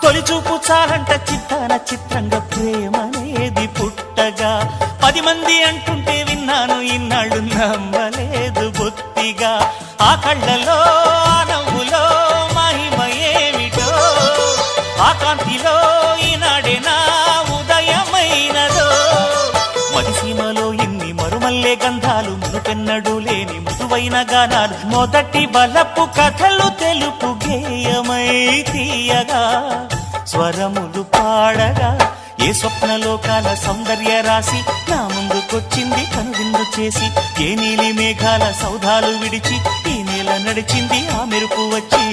తొలి చూపు చాలంట చిత్తాన చిత్రంగా ప్రేమనేది పుట్టగా 10 మంది అంటుంటే విన్నాను ఇన్నాళ్ళు నమ్మలేదు బొత్తిగా ఆ కళ్ళలో ఆ నవ్వులో మహిమ ఏమిటో ఆ కాంతిలో ఈనాడే నా ఉదయమైనదో మదిసీమలో ఇన్ని మరుమల్లే గంధాలు మునుపెన్నడు లేని మృదువైన గానాలు మొదటి బలపు కథలు తెలుపు గేయమై తీయగా స్వరములు పాడగా ఏ స్వప్నలోకాల సౌందర్య రాసి నా ముందుకొచ్చింది కనువిందు చేసి ఏ నీలి మేఘాల సౌధాలు విడిచి ఈ నేల నడిచింది ఆ మెరుపు వచ్చి